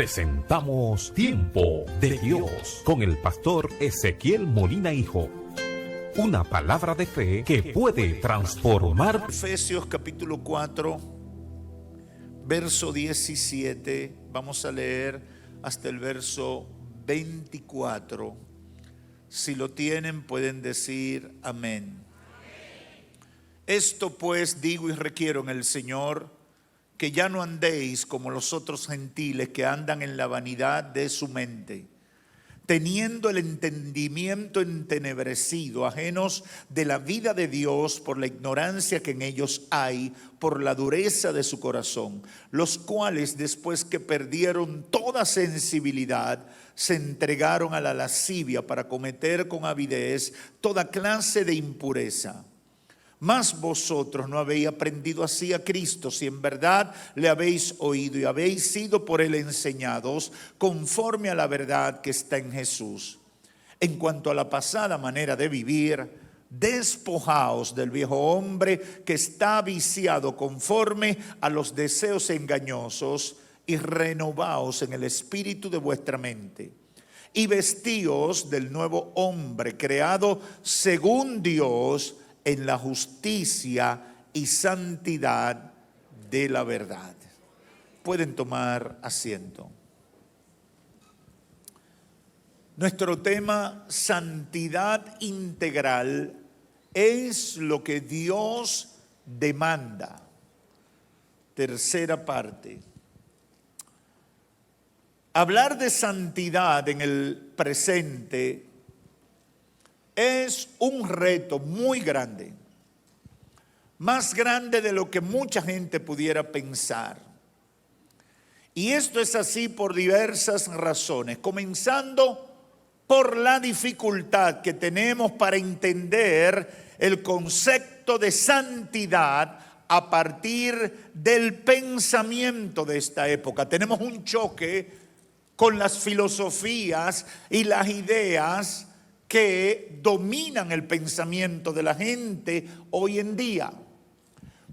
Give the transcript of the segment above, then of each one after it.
presentamos Tiempo de Dios con el pastor Ezequiel Molina Hijo. Una palabra de fe que puede transformar. Efesios capítulo 4, verso 17. Vamos a leer hasta el verso 24. Si lo tienen, pueden decir amén. Esto pues digo y requiero en el Señor, que ya no andéis como los otros gentiles que andan en la vanidad de su mente, teniendo el entendimiento entenebrecido, ajenos de la vida de Dios por la ignorancia que en ellos hay, por la dureza de su corazón, los cuales después que perdieron toda sensibilidad, se entregaron a la lascivia para cometer con avidez toda clase de impureza. Mas vosotros no habéis aprendido así a Cristo, si en verdad le habéis oído y habéis sido por él enseñados, conforme a la verdad que está en Jesús. En cuanto a la pasada manera de vivir, despojaos del viejo hombre que está viciado conforme a los deseos engañosos, y renovaos en el espíritu de vuestra mente. Y vestíos del nuevo hombre creado según Dios, en la justicia y santidad de la verdad. Pueden tomar asiento. Nuestro tema, santidad integral, es lo que Dios demanda. Tercera parte. Hablar de santidad en el presente es un reto muy grande, más grande de lo que mucha gente pudiera pensar. Y esto es así por diversas razones, comenzando por la dificultad que tenemos para entender el concepto de santidad a partir del pensamiento de esta época. Tenemos un choque con las filosofías y las ideas que dominan el pensamiento de la gente hoy en día.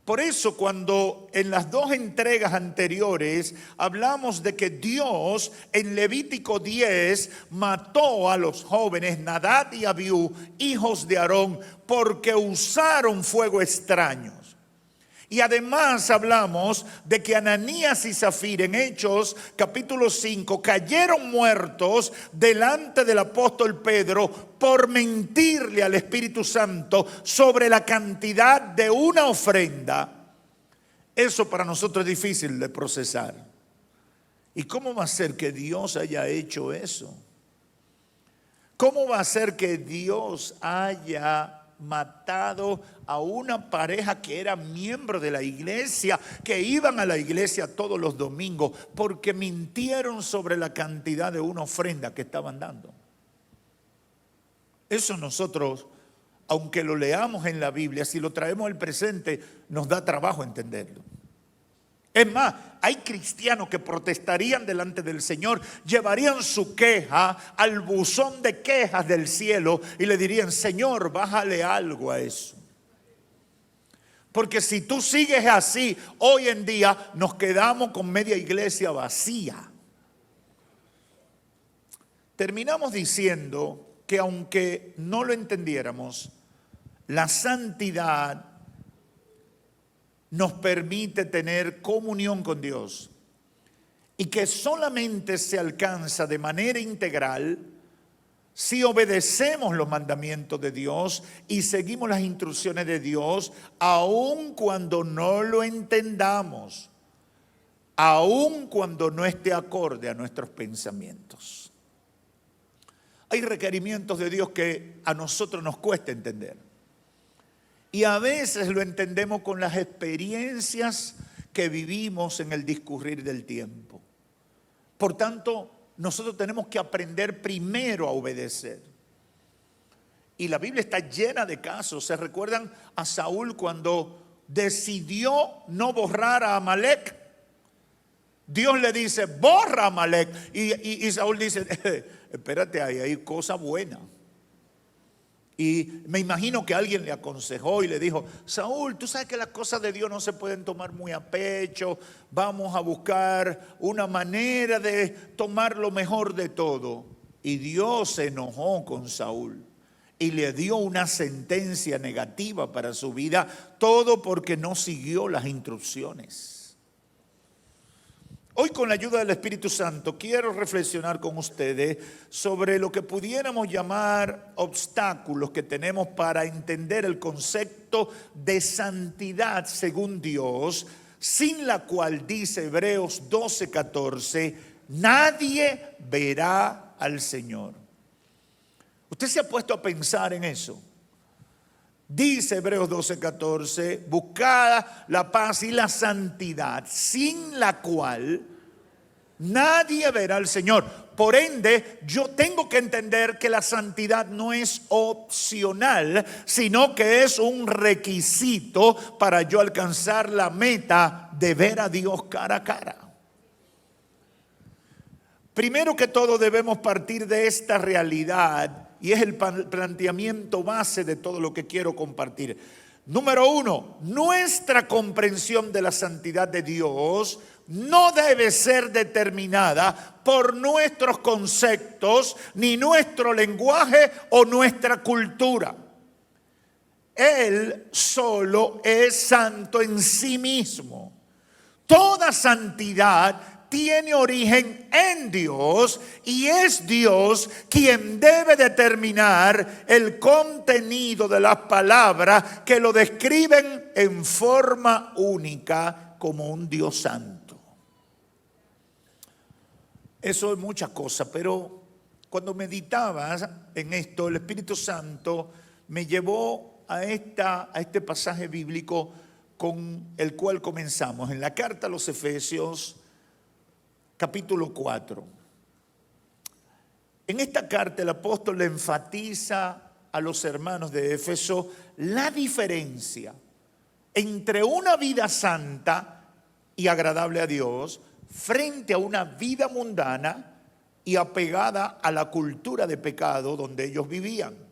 Por eso cuando en las dos entregas anteriores hablamos de que Dios en Levítico 10 mató a los jóvenes Nadab y Abiú, hijos de Aarón, porque usaron fuego extraño. Y además hablamos de que Ananías y Zafira en Hechos capítulo 5 cayeron muertos delante del apóstol Pedro por mentirle al Espíritu Santo sobre la cantidad de una ofrenda. Eso para nosotros es difícil de procesar. ¿Y cómo va a ser que Dios haya hecho eso? ¿Cómo va a ser que Dios haya matado a una pareja que era miembro de la iglesia, que iban a la iglesia todos los domingos, porque mintieron sobre la cantidad de una ofrenda que estaban dando? Eso nosotros, aunque lo leamos en la Biblia, si lo traemos al presente, nos da trabajo entenderlo. Es más, hay cristianos que protestarían delante del Señor, llevarían su queja al buzón de quejas del cielo y le dirían: Señor, bájale algo a eso. Porque si tú sigues así, hoy en día nos quedamos con media iglesia vacía. Terminamos diciendo que aunque no lo entendiéramos, la santidad nos permite tener comunión con Dios, y que solamente se alcanza de manera integral si obedecemos los mandamientos de Dios y seguimos las instrucciones de Dios, aun cuando no lo entendamos, aun cuando no esté acorde a nuestros pensamientos. Hay requerimientos de Dios que a nosotros nos cuesta entender. Y a veces lo entendemos con las experiencias que vivimos en el discurrir del tiempo. Por tanto, nosotros tenemos que aprender primero a obedecer. Y la Biblia está llena de casos. ¿Se recuerdan a Saúl cuando decidió no borrar a Amalek? Dios le dice: borra a Amalek. Y Saúl dice: espérate, ahí hay cosa buena. Y me imagino que alguien le aconsejó y le dijo: Saúl, tú sabes que las cosas de Dios no se pueden tomar muy a pecho, vamos a buscar una manera de tomar lo mejor de todo. Y Dios se enojó con Saúl y le dio una sentencia negativa para su vida, todo porque no siguió las instrucciones. Hoy, con la ayuda del Espíritu Santo, quiero reflexionar con ustedes sobre lo que pudiéramos llamar obstáculos que tenemos para entender el concepto de santidad según Dios, sin la cual, dice Hebreos 12:14, nadie verá al Señor. ¿Usted se ha puesto a pensar en eso? Dice Hebreos 12:14, buscad la paz y la santidad, sin la cual nadie verá al Señor. Por ende, yo tengo que entender que la santidad no es opcional, sino que es un requisito para yo alcanzar la meta de ver a Dios cara a cara. Primero que todo, debemos partir de esta realidad, y es el planteamiento base de todo lo que quiero compartir. Número uno, nuestra comprensión de la santidad de Dios no debe ser determinada por nuestros conceptos, ni nuestro lenguaje o nuestra cultura. Él solo es santo en sí mismo. Toda santidad tiene origen en Dios, y es Dios quien debe determinar el contenido de las palabras que lo describen en forma única como un Dios santo. Eso es muchas cosas, pero cuando meditaba en esto, el Espíritu Santo me llevó a este pasaje bíblico con el cual comenzamos, en la carta a los Efesios, capítulo 4. En esta carta el apóstol le enfatiza a los hermanos de Éfeso la diferencia entre una vida santa y agradable a Dios frente a una vida mundana y apegada a la cultura de pecado donde ellos vivían.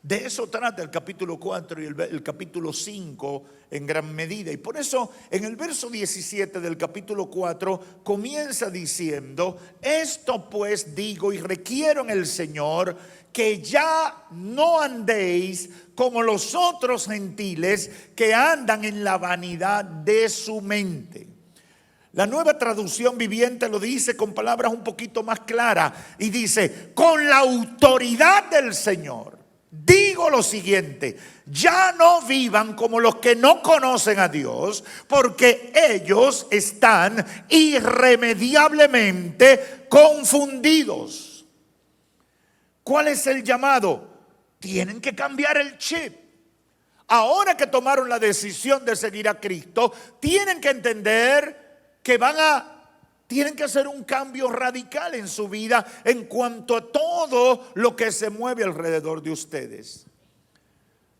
De eso trata el capítulo 4 y el capítulo 5 en gran medida. Y por eso en el verso 17 del capítulo 4 comienza diciendo: esto pues digo y requiero en el Señor, que ya no andéis como los otros gentiles que andan en la vanidad de su mente. La Nueva Traducción Viviente lo dice con palabras un poquito más claras y dice: con la autoridad del Señor digo lo siguiente, ya no vivan como los que no conocen a Dios, porque ellos están irremediablemente confundidos. ¿Cuál es el llamado? Tienen que cambiar el chip. Ahora que tomaron la decisión de seguir a Cristo, tienen que entender que tienen que hacer un cambio radical en su vida en cuanto a todo lo que se mueve alrededor de ustedes.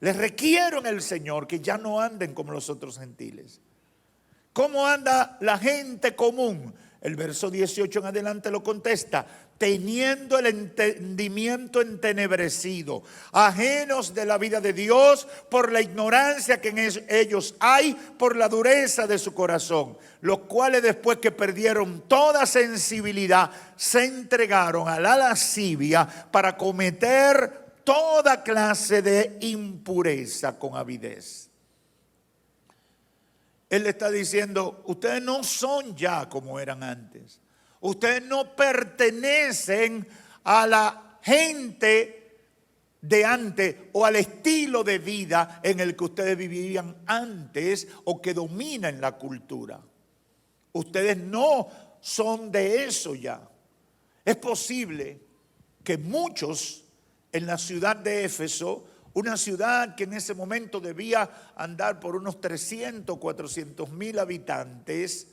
Les requiero en el Señor que ya no anden como los otros gentiles. ¿Cómo anda la gente común? El verso 18 en adelante lo contesta: teniendo el entendimiento entenebrecido, ajenos de la vida de Dios por la ignorancia que en ellos hay, por la dureza de su corazón, los cuales después que perdieron toda sensibilidad, se entregaron a la lascivia para cometer toda clase de impureza con avidez. Él le está diciendo: ustedes no son ya como eran antes. Ustedes no pertenecen a la gente de antes o al estilo de vida en el que ustedes vivían antes o que domina en la cultura. Ustedes no son de eso ya. Es posible que muchos en la ciudad de Éfeso, una ciudad que en ese momento debía andar por unos 300, 400 mil habitantes,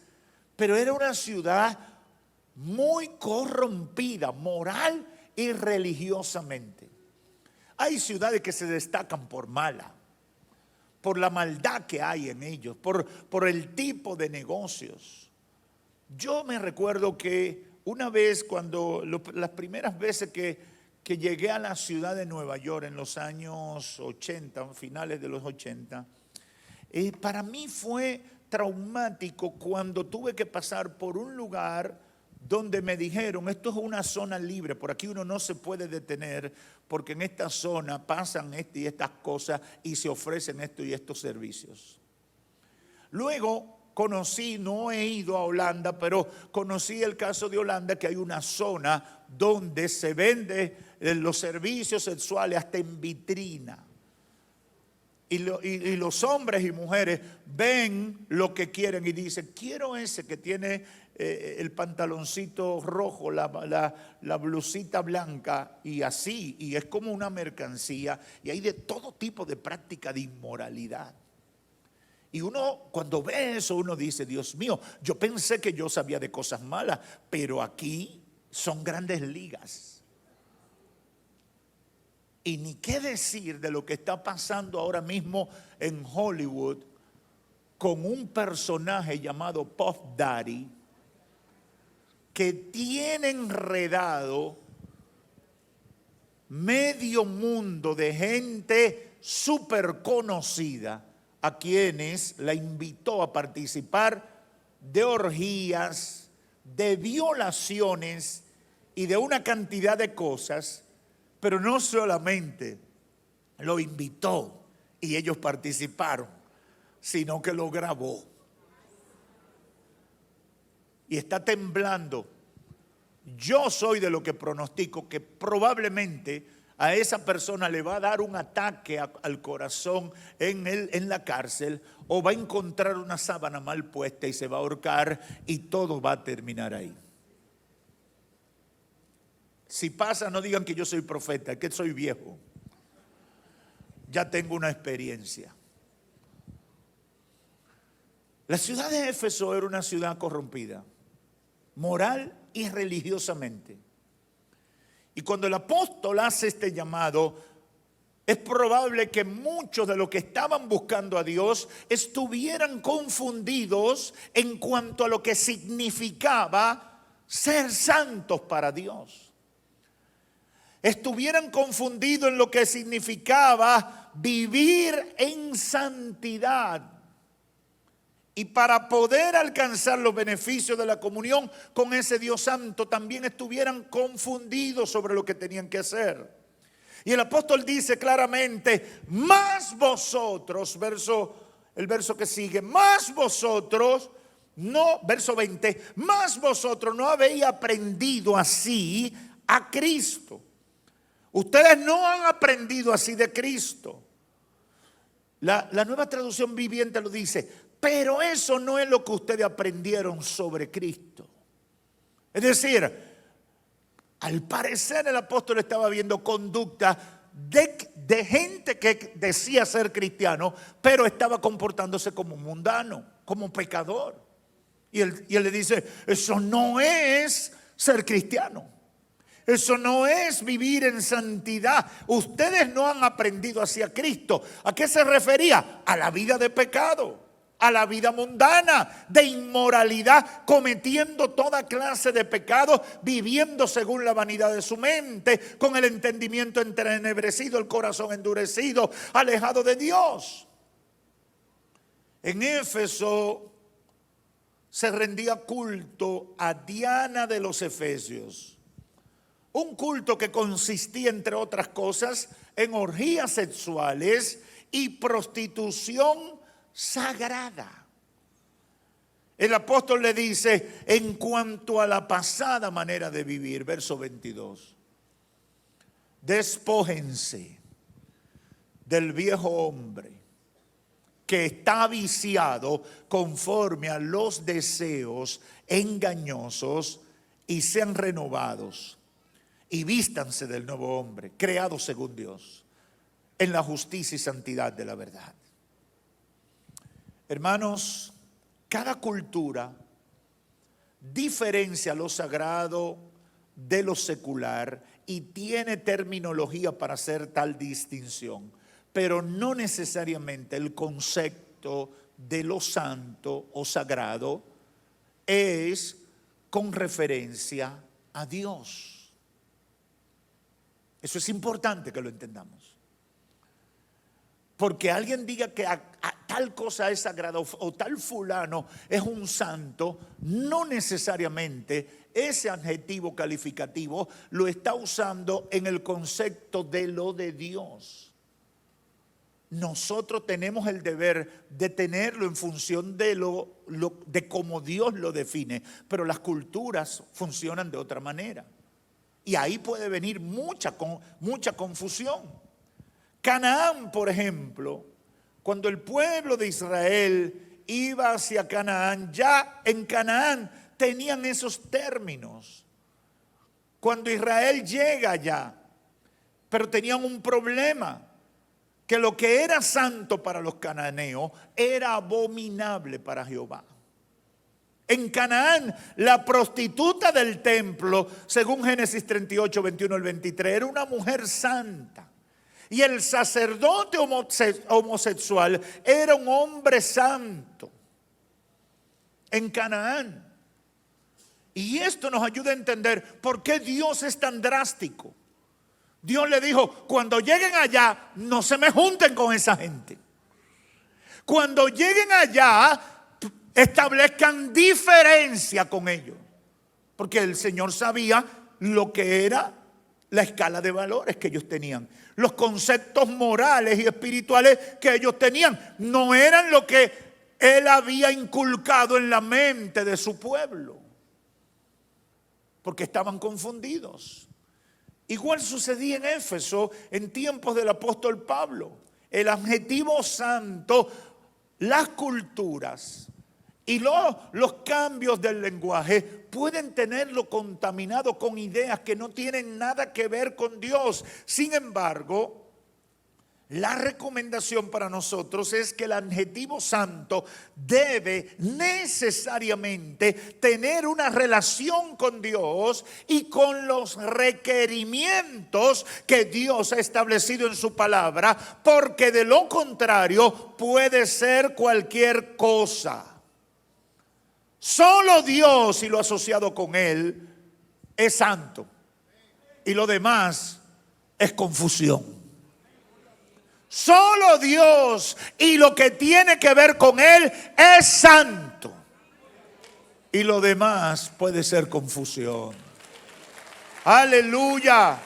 pero era una ciudad muy corrompida, moral y religiosamente. Hay ciudades que se destacan por mala, por la maldad que hay en ellos, por el tipo de negocios. Yo me recuerdo que una vez, las primeras veces que que llegué a la ciudad de Nueva York en los años 80, finales de los 80, para mí fue traumático cuando tuve que pasar por un lugar donde me dijeron, esto es una zona libre, por aquí uno no se puede detener porque en esta zona pasan y estas cosas y se ofrecen esto y estos servicios. Luego conocí, no he ido a Holanda, pero conocí el caso de Holanda, que hay una zona donde se vende los servicios sexuales hasta en vitrina. Y los hombres y mujeres ven lo que quieren y dicen, quiero ese que tiene el pantaloncito rojo, la blusita blanca y así. Y es como una mercancía y hay de todo tipo de práctica de inmoralidad. Y uno cuando ve eso, uno dice, Dios mío, yo pensé que yo sabía de cosas malas, pero aquí son grandes ligas. Y ni qué decir de lo que está pasando ahora mismo en Hollywood con un personaje llamado Puff Daddy que tiene enredado medio mundo de gente súper conocida a quienes la invitó a participar de orgías, de violaciones y de una cantidad de cosas, pero no solamente lo invitó y ellos participaron, sino que lo grabó. Y está temblando. Yo soy de lo que pronostico que probablemente a esa persona le va a dar un ataque al corazón en la cárcel, o va a encontrar una sábana mal puesta y se va a ahorcar y todo va a terminar ahí. Si pasa, no digan que yo soy profeta, que soy viejo. Ya tengo una experiencia. La ciudad de Éfeso era una ciudad corrompida, moral y religiosamente. Y cuando el apóstol hace este llamado, es probable que muchos de los que estaban buscando a Dios estuvieran confundidos en cuanto a lo que significaba ser santos para Dios. Estuvieran confundidos en lo que significaba vivir en santidad. Y para poder alcanzar los beneficios de la comunión con ese Dios santo, también estuvieran confundidos sobre lo que tenían que hacer. Y el apóstol dice claramente, más vosotros, el verso que sigue, más vosotros, no, verso 20, más vosotros no habéis aprendido así a Cristo. Ustedes no han aprendido así de Cristo. La Nueva Traducción Viviente lo dice, pero eso no es lo que ustedes aprendieron sobre Cristo. Es decir, al parecer el apóstol estaba viendo conducta de gente que decía ser cristiano, pero estaba comportándose como mundano, como pecador. Y él le dice, eso no es ser cristiano. Eso no es vivir en santidad. Ustedes no han aprendido hacia Cristo. ¿A qué se refería? A la vida de pecado, a la vida mundana, de inmoralidad, cometiendo toda clase de pecados, viviendo según la vanidad de su mente, con el entendimiento entenebrecido, el corazón endurecido, alejado de Dios. En Éfeso se rendía culto a Diana de los Efesios. Un culto que consistía, entre otras cosas, en orgías sexuales y prostitución sagrada. El apóstol le dice, en cuanto a la pasada manera de vivir, verso 22, despójense del viejo hombre que está viciado conforme a los deseos engañosos y sean renovados. Y vístanse del nuevo hombre, creado según Dios, en la justicia y santidad de la verdad. Hermanos, cada cultura diferencia lo sagrado de lo secular y tiene terminología para hacer tal distinción, pero no necesariamente el concepto de lo santo o sagrado es con referencia a Dios. Eso es importante que lo entendamos. Porque alguien diga que a tal cosa es sagrada o tal fulano es un santo, no necesariamente ese adjetivo calificativo lo está usando en el concepto de lo de Dios. Nosotros tenemos el deber de tenerlo en función de de cómo Dios lo define, pero las culturas funcionan de otra manera. Y ahí puede venir mucha confusión. Canaán, por ejemplo, cuando el pueblo de Israel iba hacia Canaán, ya en Canaán tenían esos términos. Cuando Israel llega allá, pero tenían un problema, que lo que era santo para los cananeos era abominable para Jehová. En Canaán, la prostituta del templo, según Génesis 38, 21 al 23, era una mujer santa. Y el sacerdote homosexual era un hombre santo en Canaán. Y esto nos ayuda a entender por qué Dios es tan drástico. Dios le dijo, cuando lleguen allá, no se me junten con esa gente. Cuando lleguen allá, establezcan diferencia con ellos. Porque el Señor sabía lo que era la escala de valores que ellos tenían. Los conceptos morales y espirituales que ellos tenían no eran lo que Él había inculcado en la mente de su pueblo. Porque estaban confundidos. Igual sucedía en Éfeso en tiempos del apóstol Pablo. El adjetivo santo, las culturas y los cambios del lenguaje pueden tenerlo contaminado con ideas que no tienen nada que ver con Dios. Sin embargo, la recomendación para nosotros es que el adjetivo santo debe necesariamente tener una relación con Dios y con los requerimientos que Dios ha establecido en su palabra, porque de lo contrario puede ser cualquier cosa. Solo Dios y lo asociado con Él es santo. Y lo demás es confusión. Solo Dios y lo que tiene que ver con Él es santo. Y lo demás puede ser confusión. Aleluya.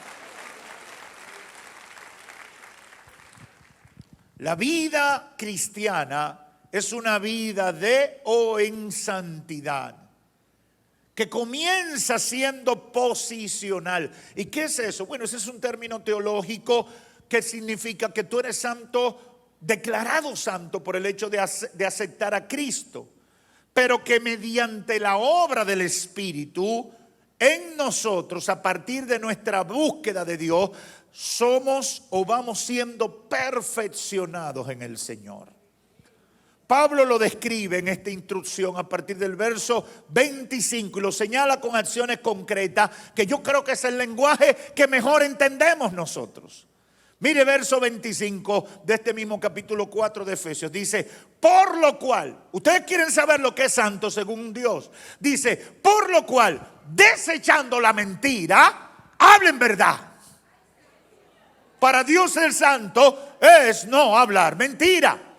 La vida cristiana es una vida de o en santidad, que comienza siendo posicional. ¿Y qué es eso? Bueno, ese es un término teológico que significa que tú eres santo, declarado santo por el hecho de aceptar a Cristo, pero que mediante la obra del Espíritu en nosotros, a partir de nuestra búsqueda de Dios, somos o vamos siendo perfeccionados en el Señor. Pablo lo describe en esta instrucción a partir del verso 25 y lo señala con acciones concretas que yo creo que es el lenguaje que mejor entendemos nosotros. Mire verso 25 de este mismo capítulo 4 de Efesios. Dice, por lo cual, ustedes quieren saber lo que es santo según Dios. Dice, por lo cual, desechando la mentira, hablen verdad. Para Dios el santo es no hablar mentira.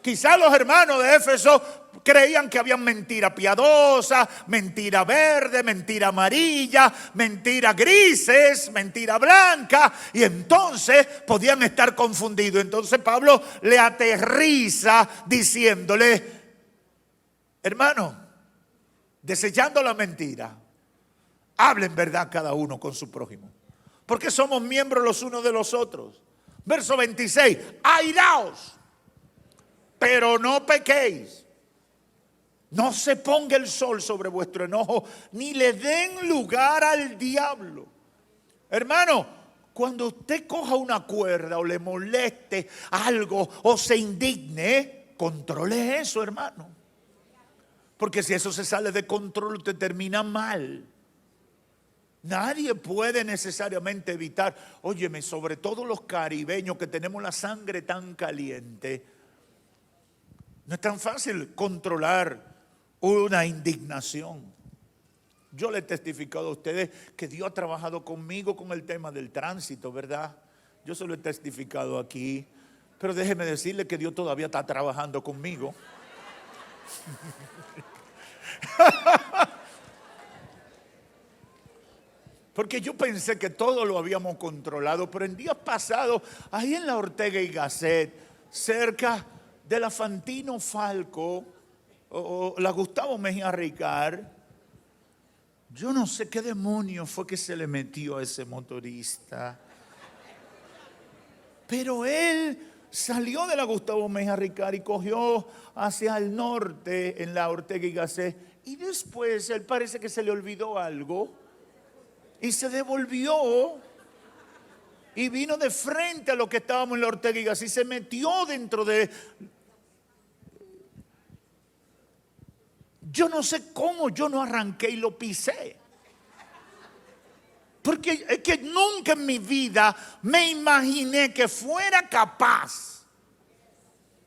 Quizás los hermanos de Éfeso creían que había mentira piadosa, mentira verde, mentira amarilla, mentira grises, mentira blanca, y entonces podían estar confundidos. Entonces Pablo le aterriza diciéndole, hermano, desechando la mentira, hablen verdad cada uno con su prójimo, porque somos miembros los unos de los otros. Verso 26, airaos, pero no pequéis. No se ponga el sol sobre vuestro enojo, ni le den lugar al diablo. Hermano, cuando usted coja una cuerda o le moleste algo o se indigne, controle eso, hermano. Porque si eso se sale de control, usted termina mal. Nadie puede necesariamente evitar, óyeme, sobre todo los caribeños que tenemos la sangre tan caliente, no es tan fácil controlar una indignación. Yo le he testificado a ustedes que Dios ha trabajado conmigo con el tema del tránsito, ¿verdad? Yo se lo he testificado aquí. Pero déjeme decirle que Dios todavía está trabajando conmigo. Porque yo pensé que todo lo habíamos controlado, pero en días pasados, ahí en la Ortega y Gasset, cerca de la Fantino Falco, o la Gustavo Mejía Ricard, yo no sé qué demonio fue que se le metió a ese motorista. Pero él salió de la Gustavo Mejía Ricard y cogió hacia el norte en la Ortega y Gasset. Y después él parece que se le olvidó algo y se devolvió y vino de frente a lo que estábamos en la Ortega y Gasset y se metió dentro de... Yo no sé cómo yo no arranqué y lo pisé. Porque es que nunca en mi vida me imaginé que fuera capaz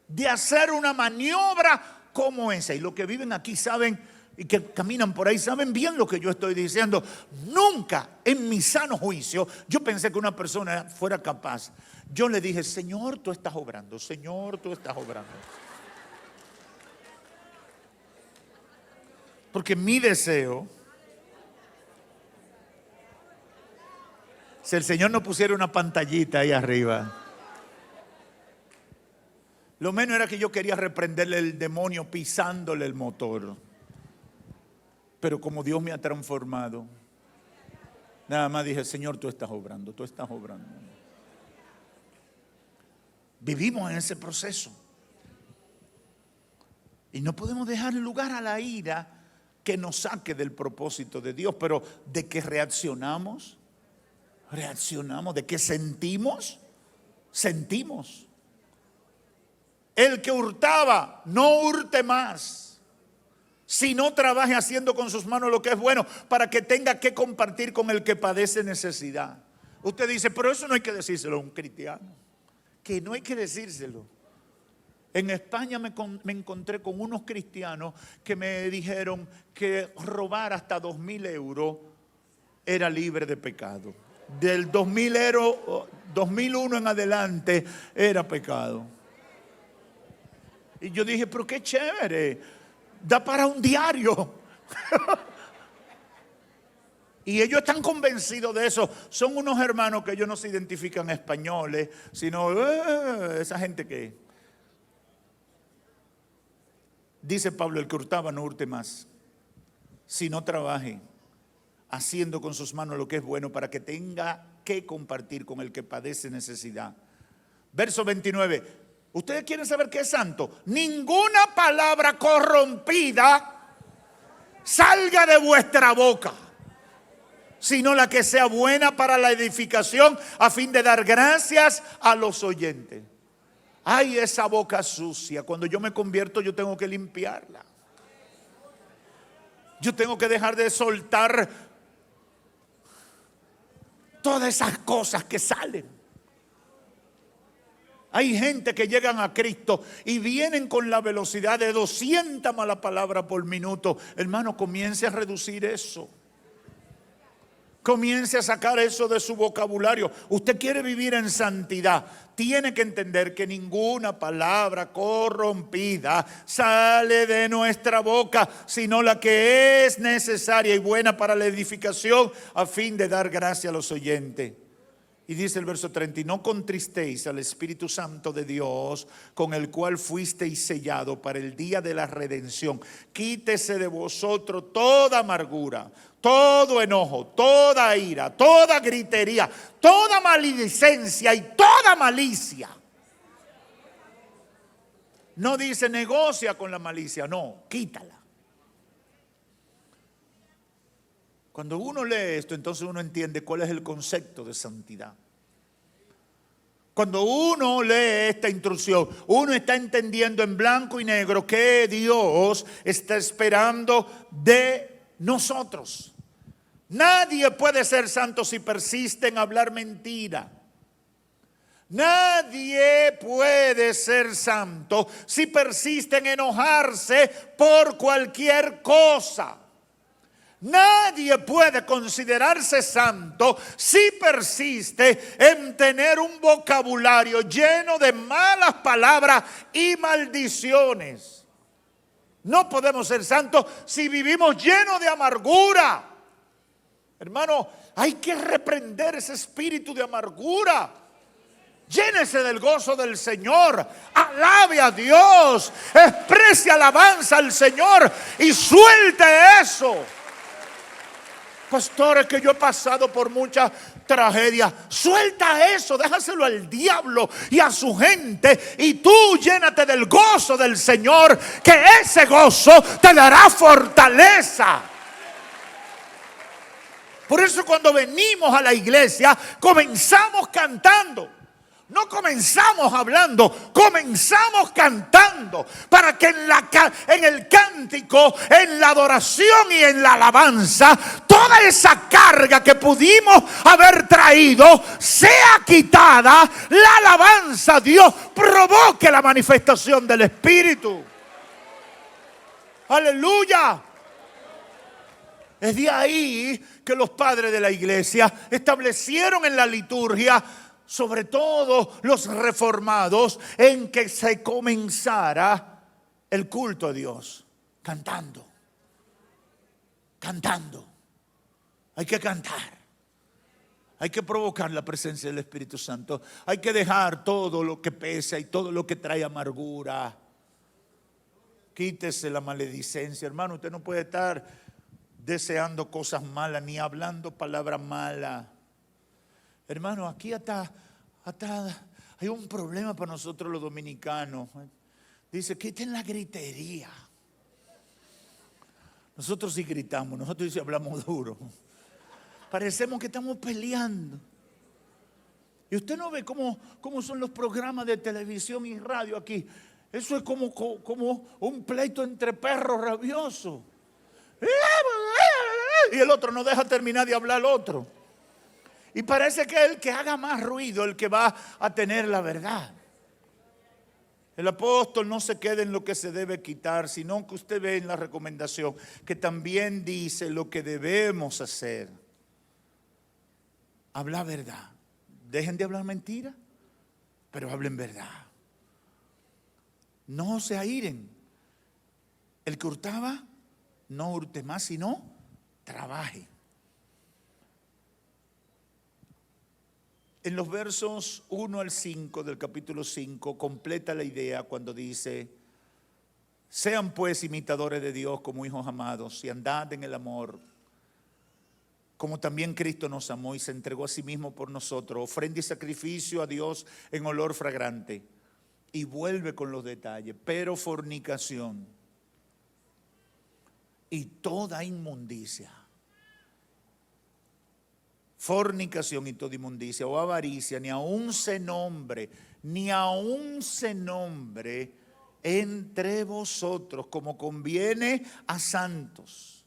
de hacer una maniobra como esa. Y los que viven aquí saben, y que caminan por ahí, saben bien lo que yo estoy diciendo. Nunca en mi sano juicio yo pensé que una persona fuera capaz. Yo le dije, Señor, tú estás obrando. Señor, tú estás obrando. Porque mi deseo, si el Señor no pusiera una pantallita ahí arriba, lo menos era que yo quería reprenderle el demonio pisándole el motor. Pero como Dios me ha transformado, nada más dije, Señor, tú estás obrando, tú estás obrando. Vivimos en ese proceso. Y no podemos dejar lugar a la ira que nos saque del propósito de Dios. Pero ¿de qué reaccionamos? Reaccionamos. ¿De qué sentimos? Sentimos. El que hurtaba, no hurte más, sino trabaje haciendo con sus manos lo que es bueno, para que tenga que compartir con el que padece necesidad. Usted dice, pero eso no hay que decírselo a un cristiano. Que no hay que decírselo. En España me encontré con unos cristianos que me dijeron que robar hasta 2.000 euros era libre de pecado. Del 2001 en adelante era pecado. Y yo dije, pero qué chévere, da para un diario. Y ellos están convencidos de eso. Son unos hermanos que ellos no se identifican españoles, sino esa gente que... Dice Pablo, el que hurtaba no hurte más, sino trabaje, haciendo con sus manos lo que es bueno, para que tenga que compartir con el que padece necesidad. Verso 29. ¿Ustedes quieren saber qué es santo? Ninguna palabra corrompida salga de vuestra boca, sino la que sea buena para la edificación, a fin de dar gracias a los oyentes. Ay, esa boca sucia. Cuando yo me convierto, yo tengo que limpiarla. Yo tengo que dejar de soltar todas esas cosas que salen. Hay gente que llegan a Cristo y vienen con la velocidad de 200 malas palabras por minuto. Hermano, comience a reducir eso. Comience a sacar eso de su vocabulario. Usted quiere vivir en santidad, tiene que entender que ninguna palabra corrompida sale de nuestra boca, sino la que es necesaria y buena para la edificación, a fin de dar gracia a los oyentes. Y dice el verso 30, y no contristéis al Espíritu Santo de Dios, con el cual fuisteis sellado para el día de la redención. Quítese de vosotros toda amargura, todo enojo, toda ira, toda gritería, toda maledicencia y toda malicia. No dice negocia con la malicia, no, quítala. Cuando uno lee esto, entonces uno entiende cuál es el concepto de santidad. Cuando uno lee esta instrucción, uno está entendiendo en blanco y negro que Dios está esperando de nosotros. Nadie puede ser santo si persiste en hablar mentira. Nadie puede ser santo si persiste en enojarse por cualquier cosa. Nadie puede considerarse santo si persiste en tener un vocabulario lleno de malas palabras y maldiciones. No podemos ser santos si vivimos llenos de amargura. Hermano, hay que reprender ese espíritu de amargura. Llénese del gozo del Señor, alabe a Dios, exprese alabanza al Señor y suelte eso. Pastor, es que yo he pasado por muchas tragedias. Suelta eso, déjaselo al diablo y a su gente, y tú llénate del gozo del Señor, que ese gozo te dará fortaleza. Por eso cuando venimos a la iglesia comenzamos cantando. No comenzamos hablando, comenzamos cantando, para que en el cántico, en la adoración y en la alabanza, toda esa carga que pudimos haber traído sea quitada. La alabanza a Dios provoque la manifestación del Espíritu. Aleluya. Es de ahí que los padres de la iglesia establecieron en la liturgia, sobre todo los reformados, en que se comenzara el culto a Dios cantando. Cantando. Hay que cantar. Hay que provocar la presencia del Espíritu Santo. Hay que dejar todo lo que pesa y todo lo que trae amargura. Quítese la maledicencia, hermano. Usted no puede estar deseando cosas malas ni hablando palabras malas. Hermano, aquí hasta hay un problema para nosotros los dominicanos. Dice, quiten la gritería. Nosotros sí gritamos, nosotros sí hablamos duro. Parecemos que estamos peleando. Y usted no ve cómo son los programas de televisión y radio aquí. Eso es como un pleito entre perros rabiosos. Y el otro no deja terminar de hablar al otro. Y parece que el que haga más ruido, el que va a tener la verdad. El apóstol no se queda en lo que se debe quitar, sino que usted ve en la recomendación que también dice lo que debemos hacer. Habla verdad. Dejen de hablar mentira, pero hablen verdad. No se airen. El que hurtaba, no hurte más, sino trabaje. En los versos 1 al 5 del capítulo 5 completa la idea cuando dice: sean pues imitadores de Dios como hijos amados y andad en el amor, como también Cristo nos amó y se entregó a sí mismo por nosotros, ofrenda y sacrificio a Dios en olor fragante. Y vuelve con los detalles: pero fornicación y toda inmundicia. Fornicación y toda inmundicia o avaricia, ni aun se nombre entre vosotros como conviene a santos.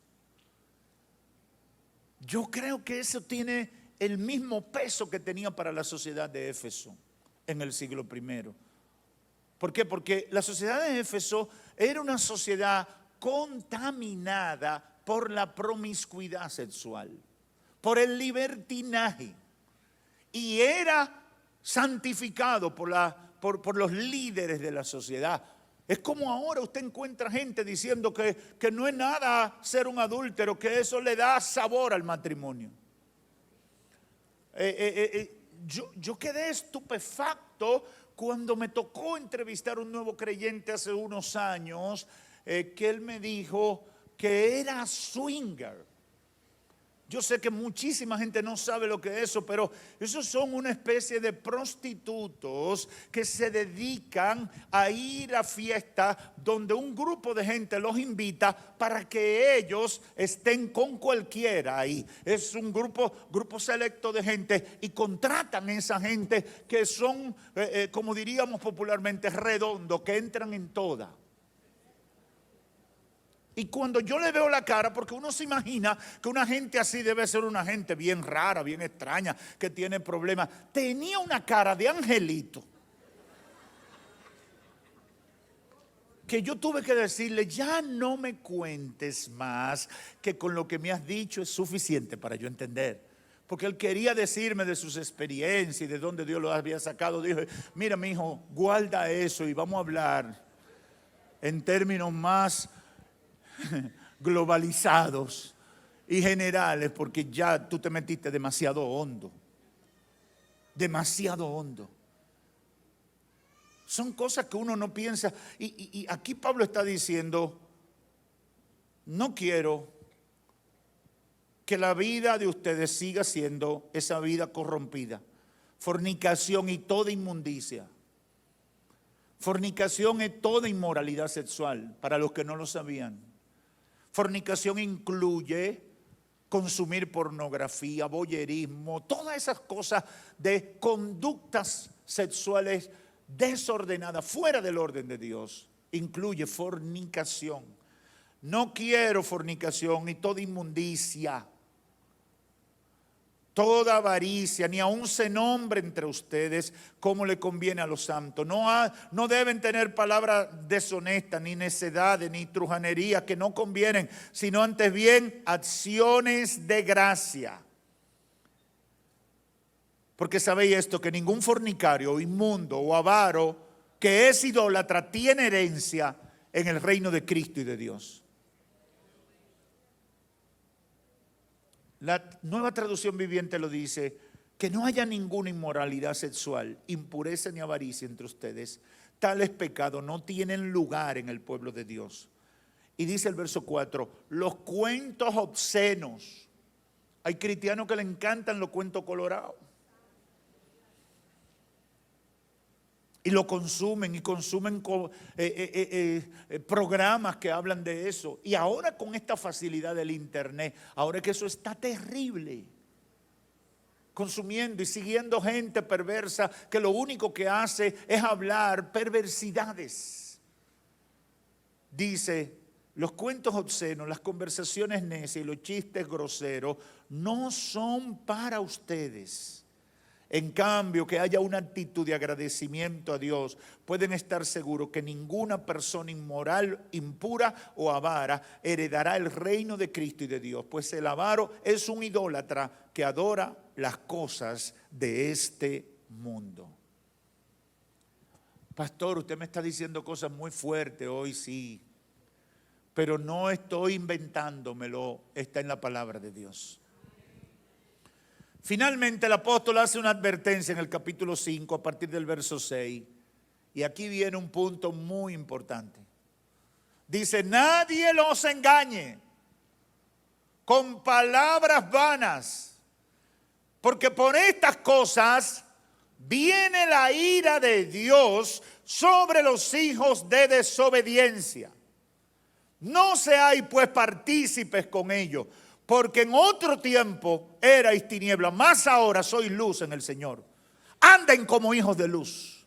Yo creo que eso tiene el mismo peso que tenía para la sociedad de Éfeso en el siglo I. ¿Por qué? Porque la sociedad de Éfeso era una sociedad contaminada por la promiscuidad sexual, por el libertinaje, y era santificado por los líderes de la sociedad. Es como ahora usted encuentra gente diciendo que no es nada ser un adúltero, que eso le da sabor al matrimonio. Yo quedé estupefacto cuando me tocó entrevistar a un nuevo creyente hace unos años, que él me dijo que era swinger. Yo sé que muchísima gente no sabe lo que es eso, pero esos son una especie de prostitutos que se dedican a ir a fiestas donde un grupo de gente los invita para que ellos estén con cualquiera ahí. Es un grupo selecto de gente, y contratan a esa gente que son, como diríamos popularmente, redondos, que entran en toda. Y cuando yo le veo la cara, porque uno se imagina que una gente así debe ser una gente bien rara, bien extraña, que tiene problemas. Tenía una cara de angelito. que yo tuve que decirle, ya no me cuentes más, que con lo que me has dicho es suficiente para yo entender. Porque él quería decirme de sus experiencias y de dónde Dios lo había sacado. Dijo, mira mi hijo, guarda eso y vamos a hablar en términos más globalizados y generales, porque ya tú te metiste demasiado hondo. Demasiado hondo. Son cosas que uno no piensa. Y aquí Pablo está diciendo, no quiero que la vida de ustedes siga siendo esa vida corrompida. Fornicación y toda inmundicia. Fornicación es toda inmoralidad sexual, para los que no lo sabían. Fornicación incluye consumir pornografía, voyerismo, todas esas cosas de conductas sexuales desordenada, fuera del orden de Dios, incluye fornicación. No quiero fornicación y toda inmundicia, toda avaricia, ni aun se nombre entre ustedes como le conviene a los santos. No deben tener palabras deshonestas, ni necedades, ni trujanerías que no convienen, sino antes bien acciones de gracia. Porque sabéis esto, que ningún fornicario, o inmundo o avaro que es idólatra tiene herencia en el reino de Cristo y de Dios. La Nueva Traducción Viviente lo dice, que no haya ninguna inmoralidad sexual, impureza ni avaricia entre ustedes. Tales pecados no tienen lugar en el pueblo de Dios. Y dice el verso 4, los cuentos obscenos. Hay cristianos que le encantan los cuentos colorados. Y lo consumen y consumen programas que hablan de eso. Y ahora con esta facilidad del internet, ahora es que eso está terrible. Consumiendo y siguiendo gente perversa que lo único que hace es hablar perversidades. Dice, los cuentos obscenos, las conversaciones necias y los chistes groseros no son para ustedes. En cambio, que haya una actitud de agradecimiento a Dios, pueden estar seguros que ninguna persona inmoral, impura o avara heredará el reino de Cristo y de Dios, pues el avaro es un idólatra que adora las cosas de este mundo. Pastor, usted me está diciendo cosas muy fuertes hoy, sí, pero no estoy inventándomelo, está en la palabra de Dios. Finalmente el apóstol hace una advertencia en el capítulo 5 a partir del verso 6. Y aquí viene un punto muy importante. Dice, nadie los engañe con palabras vanas, porque por estas cosas viene la ira de Dios sobre los hijos de desobediencia. No seáis pues partícipes con ellos. Porque en otro tiempo erais tinieblas, mas ahora sois luz en el Señor. Anden como hijos de luz.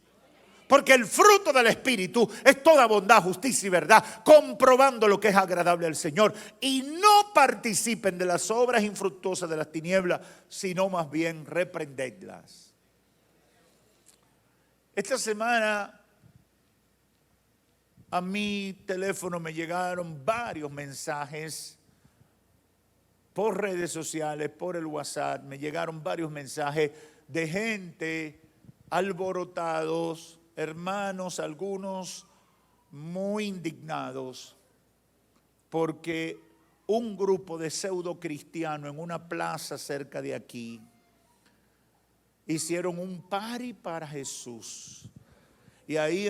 Porque el fruto del Espíritu es toda bondad, justicia y verdad, comprobando lo que es agradable al Señor. Y no participen de las obras infructuosas de las tinieblas, sino más bien reprendedlas. Esta semana a mi teléfono me llegaron varios mensajes por redes sociales, por el WhatsApp, me llegaron varios mensajes de gente alborotados, hermanos, algunos muy indignados, porque un grupo de pseudo cristianos en una plaza cerca de aquí hicieron un party para Jesús. Y ahí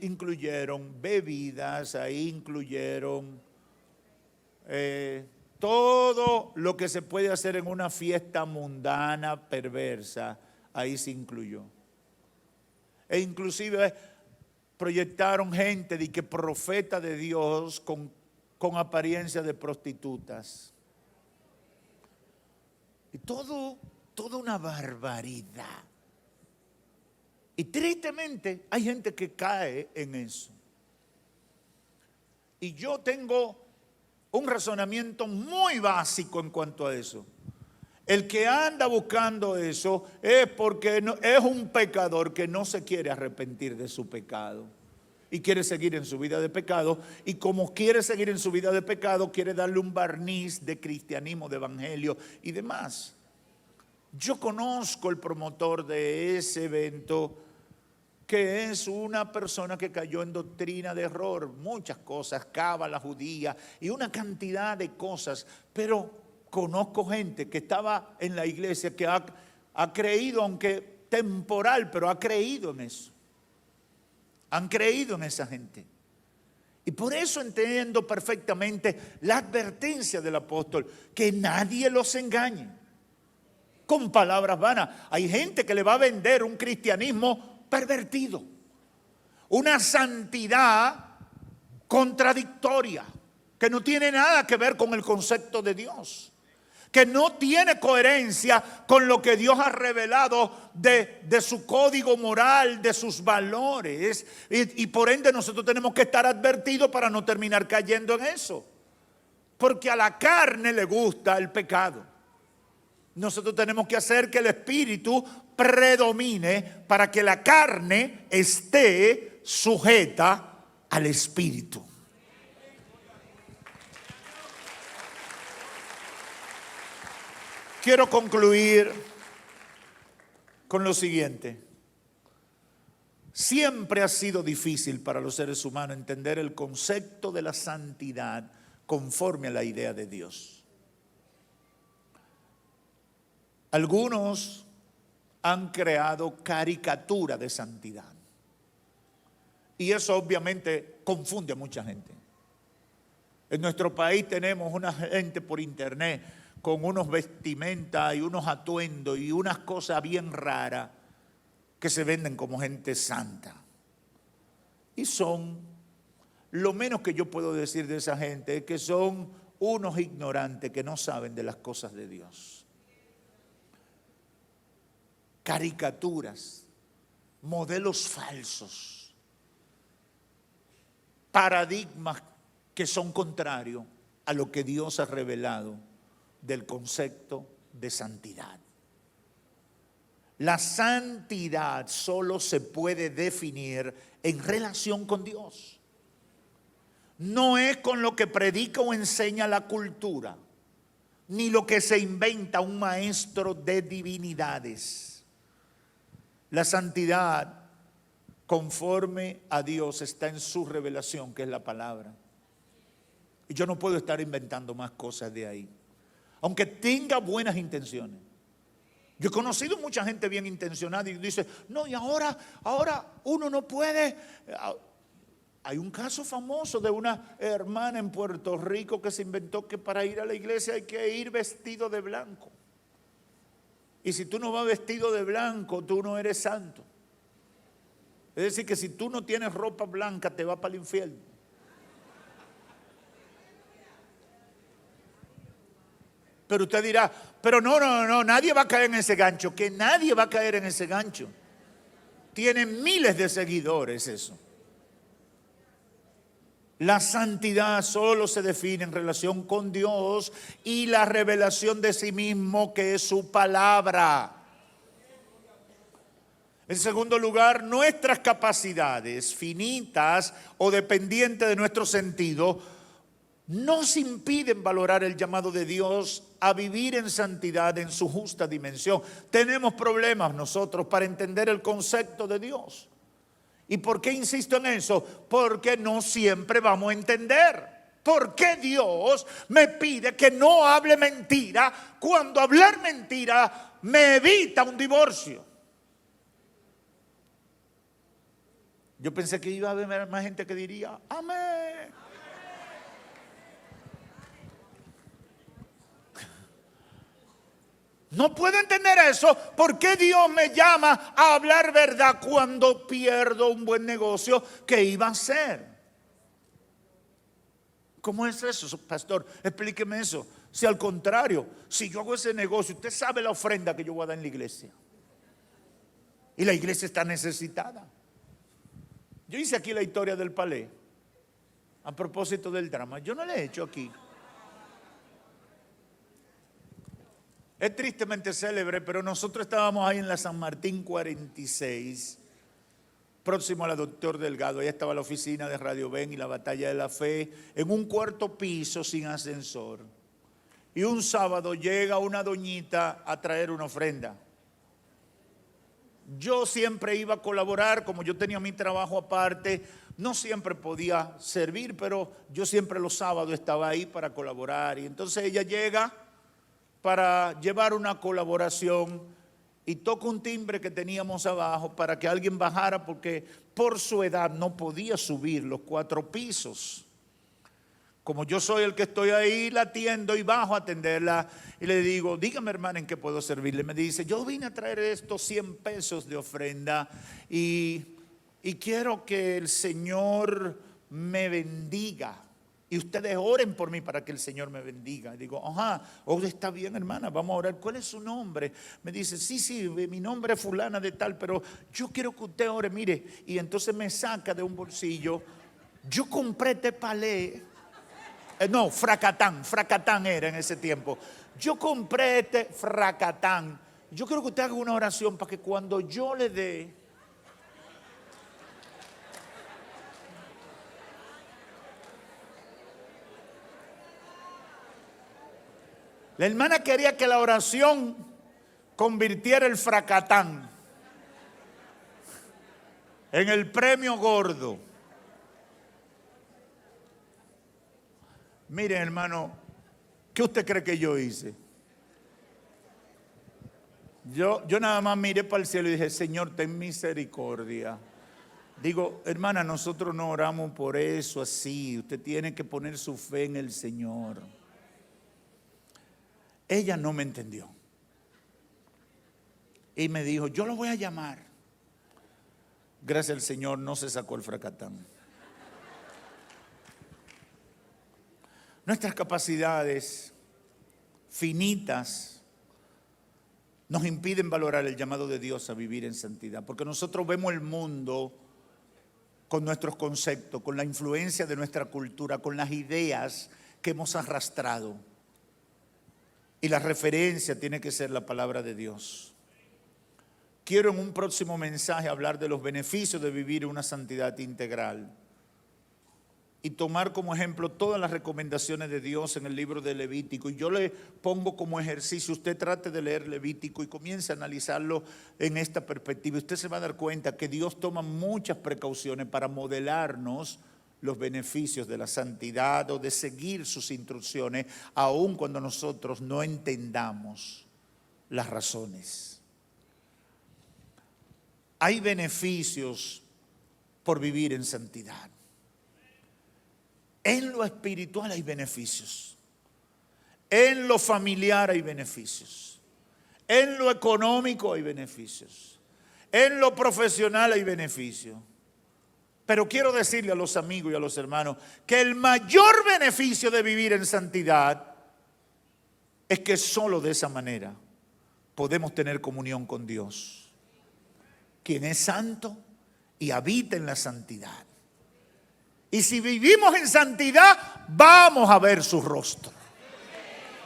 incluyeron bebidas, ahí incluyeron todo lo que se puede hacer en una fiesta mundana, perversa, ahí se incluyó. E inclusive proyectaron gente de que profeta de Dios con apariencia de prostitutas. Y toda una barbaridad. Y tristemente hay gente que cae en eso. Y yo tengo un razonamiento muy básico en cuanto a eso. El que anda buscando eso es porque es un pecador que no se quiere arrepentir de su pecado. y quiere seguir en su vida de pecado, y como quiere seguir en su vida de pecado, quiere darle un barniz de cristianismo, de evangelio y demás. Yo conozco el promotor de ese evento, que es una persona que cayó en doctrina de error, muchas cosas, cábala judía y una cantidad de cosas, pero conozco gente que estaba en la iglesia que ha creído, aunque temporal, pero ha creído en eso. Han creído en esa gente. Y por eso entiendo perfectamente la advertencia del apóstol, que nadie los engañe con palabras vanas. Hay gente que le va a vender un cristianismo pervertido, una santidad contradictoria, que no tiene nada que ver con el concepto de Dios, que no tiene coherencia con lo que Dios ha revelado de su código moral, de sus valores. Y por ende nosotros tenemos que estar advertidos para no terminar cayendo en eso. Porque a la carne le gusta el pecado. Nosotros tenemos que hacer que el espíritu predomine para que la carne esté sujeta al espíritu. Quiero concluir con lo siguiente. Siempre ha sido difícil para los seres humanos entender el concepto de la santidad conforme a la idea de Dios. Algunos han creado caricatura de santidad. Y eso obviamente confunde a mucha gente. En nuestro país tenemos una gente por internet con unos vestimentas y unos atuendos y unas cosas bien raras que se venden como gente santa. Y son, lo menos que yo puedo decir de esa gente es que son unos ignorantes que no saben de las cosas de Dios. Caricaturas, modelos falsos, paradigmas que son contrarios a lo que Dios ha revelado del concepto de santidad. La santidad solo se puede definir en relación con Dios. No es con lo que predica o enseña la cultura, ni lo que se inventa un maestro de divinidades. La santidad, conforme a Dios, está en su revelación, que es la palabra. Y yo no puedo estar inventando más cosas de ahí, aunque tenga buenas intenciones. Yo he conocido mucha gente bien intencionada y dice, no, y ahora uno no puede. Hay un caso famoso de una hermana en Puerto Rico que se inventó que para ir a la iglesia hay que ir vestido de blanco. Y si tú no vas vestido de blanco, tú no eres santo. Es decir, que si tú no tienes ropa blanca, te vas para el infierno. Pero usted dirá, pero no, nadie va a caer en ese gancho. Que nadie va a caer en ese gancho. Tiene miles de seguidores eso. La santidad solo se define en relación con Dios y la revelación de sí mismo, que es su palabra. En segundo lugar, nuestras capacidades finitas o dependientes de nuestro sentido nos impiden valorar el llamado de Dios a vivir en santidad en su justa dimensión. Tenemos problemas nosotros para entender el concepto de Dios. ¿Y por qué insisto en eso? Porque no siempre vamos a entender. ¿Por qué Dios me pide que no hable mentira cuando hablar mentira me evita un divorcio? Yo pensé que iba a haber más gente que diría, amén. No puedo entender eso. ¿Por qué Dios me llama a hablar verdad cuando pierdo un buen negocio que iba a hacer? ¿Cómo es eso, pastor? Explíqueme eso. Si al contrario, si yo hago ese negocio, usted sabe la ofrenda que yo voy a dar en la iglesia. Y la iglesia está necesitada. Yo hice aquí la historia del palé. A propósito del drama. Yo no la he hecho aquí. Es tristemente célebre, pero nosotros estábamos ahí en la San Martín 46 próximo a la Doctor Delgado. Ahí estaba la oficina de Radio Ben y la Batalla de la Fe, en un cuarto piso sin ascensor. Y un sábado llega una doñita a traer una ofrenda. Yo siempre iba a colaborar, como yo tenía mi trabajo aparte, no siempre podía servir, pero yo siempre los sábados estaba ahí para colaborar. Y entonces ella llega para llevar una colaboración y toca un timbre que teníamos abajo para que alguien bajara, porque por su edad no podía subir los 4 pisos. Como yo soy el que estoy ahí, la atiendo y bajo a atenderla y le digo, dígame hermana, ¿en qué puedo servirle? Me dice, yo vine a traer estos 100 pesos de ofrenda y quiero que el Señor me bendiga. Y ustedes oren por mí para que el Señor me bendiga. Y digo, ajá, está bien hermana, vamos a orar. ¿Cuál es su nombre? Me dice, sí, mi nombre es fulana de tal, pero yo quiero que usted ore, mire. Y entonces me saca de un bolsillo, yo compré este palé. No, fracatán era en ese tiempo. Yo compré este fracatán. Yo quiero que usted haga una oración para que cuando yo le dé, la hermana quería que la oración convirtiera el fracatán en el premio gordo. Miren, hermano, ¿qué usted cree que yo hice? Yo nada más miré para el cielo y dije, Señor, ten misericordia. Digo, hermana, nosotros no oramos por eso así. Usted tiene que poner su fe en el Señor. Ella no me entendió. Y me dijo, yo lo voy a llamar. Gracias al Señor no se sacó el fracatán. Nuestras capacidades finitas nos impiden valorar el llamado de Dios a vivir en santidad. Porque nosotros vemos el mundo con nuestros conceptos, con la influencia de nuestra cultura, con las ideas que hemos arrastrado. Y la referencia tiene que ser la palabra de Dios. Quiero en un próximo mensaje hablar de los beneficios de vivir una santidad integral y tomar como ejemplo todas las recomendaciones de Dios en el libro de Levítico. Y yo le pongo como ejercicio, usted trate de leer Levítico y comience a analizarlo en esta perspectiva. Usted se va a dar cuenta que Dios toma muchas precauciones para modelarnos los beneficios de la santidad o de seguir sus instrucciones, aun cuando nosotros no entendamos las razones. Hay beneficios por vivir en santidad. En lo espiritual hay beneficios. En lo familiar hay beneficios. En lo económico hay beneficios. En lo profesional hay beneficios. Pero quiero decirle a los amigos y a los hermanos que el mayor beneficio de vivir en santidad es que solo de esa manera podemos tener comunión con Dios, quien es santo y habita en la santidad. Y si vivimos en santidad, vamos a ver su rostro.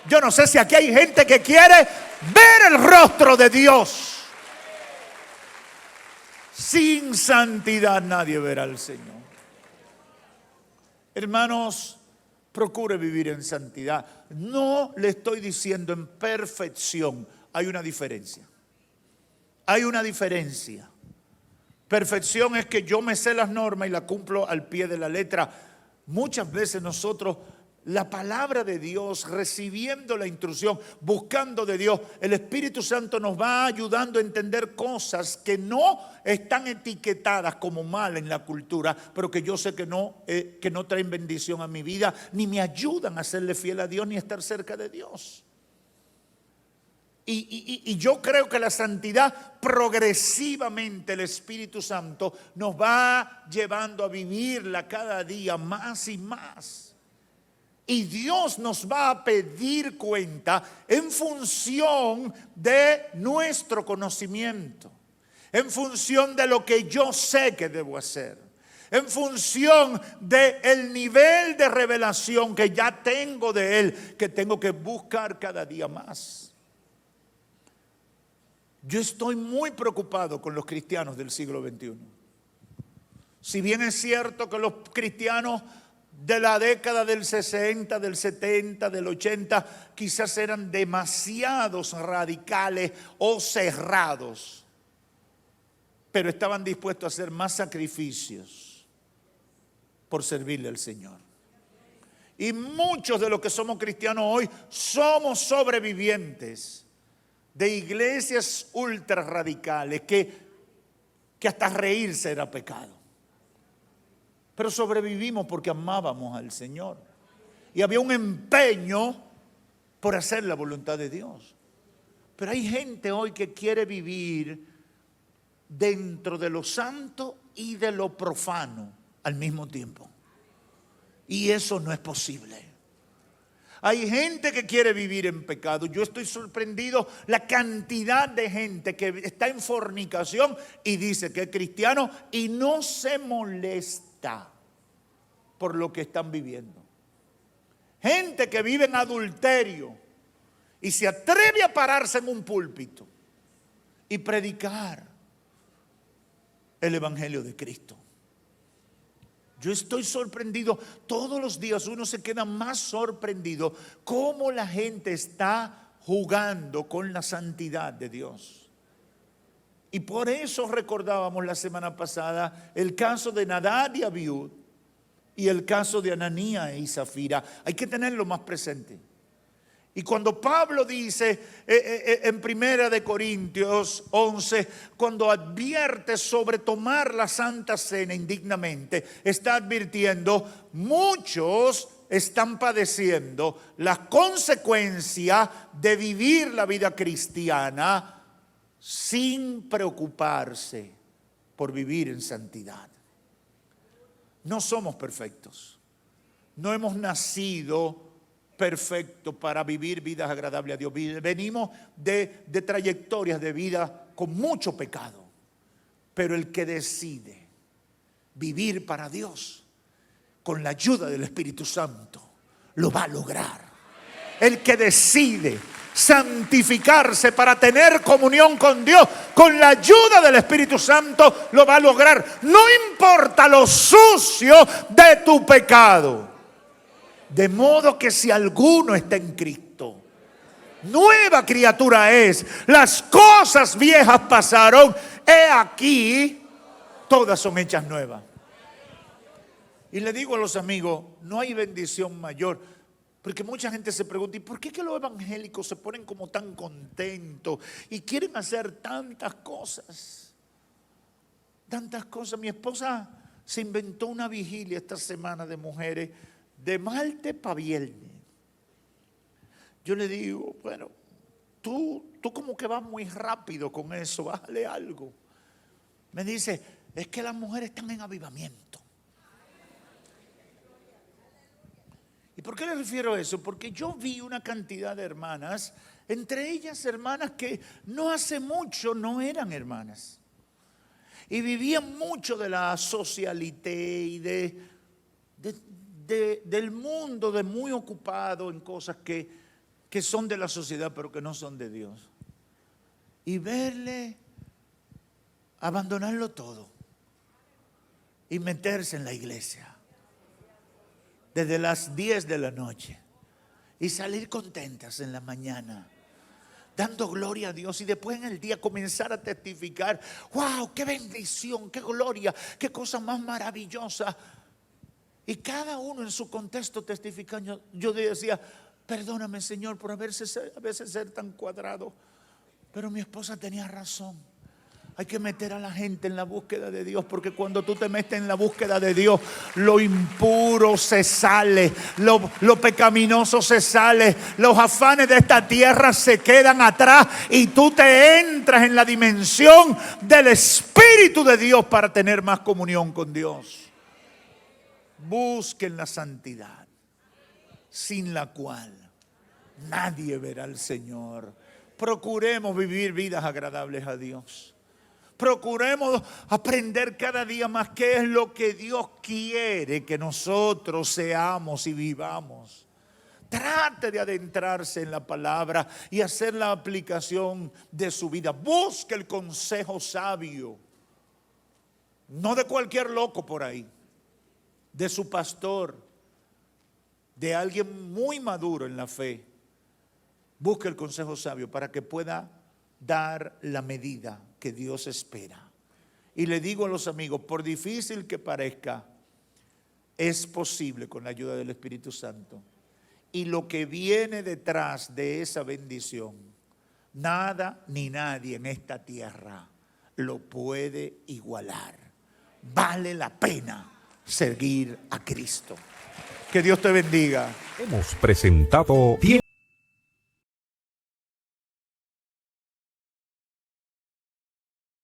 Yo no sé si aquí hay gente que quiere ver el rostro de Dios. Sin santidad nadie verá al Señor. Hermanos, procure vivir en santidad. No le estoy diciendo en perfección. Hay una diferencia. Hay una diferencia. Perfección es que yo me sé las normas y las cumplo al pie de la letra. Muchas veces nosotros, la palabra de Dios, recibiendo la instrucción, buscando de Dios, el Espíritu Santo nos va ayudando a entender cosas que no están etiquetadas como mal en la cultura, pero que yo sé que no traen bendición a mi vida, ni me ayudan a serle fiel a Dios, ni a estar cerca de Dios. Y yo creo que la santidad, progresivamente el Espíritu Santo nos va llevando a vivirla cada día más y más. Y Dios nos va a pedir cuenta en función de nuestro conocimiento, en función de lo que yo sé que debo hacer, en función del nivel de revelación que ya tengo de Él, que tengo que buscar cada día más. Yo estoy muy preocupado con los cristianos del siglo XXI. Si bien es cierto que los cristianos de la década del 60, del 70, del 80, quizás eran demasiados radicales o cerrados, pero estaban dispuestos a hacer más sacrificios por servirle al Señor. Y muchos de los que somos cristianos hoy somos sobrevivientes de iglesias ultra radicales que hasta reírse era pecado. Pero sobrevivimos porque amábamos al Señor. Y había un empeño por hacer la voluntad de Dios. Pero hay gente hoy que quiere vivir dentro de lo santo y de lo profano al mismo tiempo. Y eso no es posible. Hay gente que quiere vivir en pecado. Yo estoy sorprendido la cantidad de gente que está en fornicación y dice que es cristiano y no se molesta por lo que están viviendo. Gente que vive en adulterio y se atreve a pararse en un púlpito y predicar el evangelio de Cristo. Yo estoy sorprendido, todos los días uno se queda más sorprendido cómo la gente está jugando con la santidad de Dios. Y por eso recordábamos la semana pasada el caso de Nadab y Abiud y el caso de Ananías y Zafira. Hay que tenerlo más presente. Y cuando Pablo dice en 1 Corintios 11, cuando advierte sobre tomar la Santa Cena indignamente, está advirtiendo, muchos están padeciendo la consecuencia de vivir la vida cristiana sin preocuparse por vivir en santidad. No somos perfectos, no hemos nacido perfecto para vivir vidas agradables a Dios. Venimos de trayectorias de vida con mucho pecado. Pero el que decide vivir para Dios con la ayuda del Espíritu Santo lo va a lograr. El que decide santificarse para tener comunión con Dios con la ayuda del Espíritu Santo lo va a lograr. No importa lo sucio de tu pecado. De modo que si alguno está en Cristo, nueva criatura es. Las cosas viejas pasaron, he aquí, todas son hechas nuevas. Y le digo a los amigos, no hay bendición mayor. Porque mucha gente se pregunta, ¿y por qué que los evangélicos se ponen como tan contentos y quieren hacer tantas cosas? Tantas cosas. Mi esposa se inventó una vigilia esta semana de mujeres de martes para viernes. Yo le digo, bueno, tú como que vas muy rápido con eso, bájale algo. Me dice, es que las mujeres están en avivamiento. ¿Y por qué le refiero a eso? Porque yo vi una cantidad de hermanas, entre ellas hermanas que no hace mucho no eran hermanas. Y vivían mucho de la socialité y del mundo, de muy ocupado en cosas que son de la sociedad pero que no son de Dios. Y verle abandonarlo todo y meterse en la iglesia desde las 10 de la noche y salir contentas en la mañana dando gloria a Dios y después en el día comenzar a testificar, wow, qué bendición, qué gloria, qué cosa más maravillosa. Y cada uno en su contexto testificando. Yo decía, perdóname Señor por a veces ser tan cuadrado. Pero mi esposa tenía razón. Hay que meter a la gente en la búsqueda de Dios. Porque cuando tú te metes en la búsqueda de Dios, lo impuro se sale. Lo pecaminoso se sale. Los afanes de esta tierra se quedan atrás. Y tú te entras en la dimensión del Espíritu de Dios para tener más comunión con Dios. Busquen la santidad, sin la cual nadie verá al Señor. Procuremos vivir vidas agradables a Dios. Procuremos aprender cada día más qué es lo que Dios quiere que nosotros seamos y vivamos. Trate de adentrarse en la palabra y hacer la aplicación de su vida. Busque el consejo sabio No de cualquier loco por ahí, de su pastor, de alguien muy maduro en la fe. Busque el consejo sabio para que pueda dar la medida que Dios espera. Y le digo a los amigos, por difícil que parezca, es posible con la ayuda del Espíritu Santo. Y lo que viene detrás de esa bendición, nada ni nadie en esta tierra lo puede igualar. Vale la pena seguir a Cristo. Que Dios te bendiga. Hemos presentado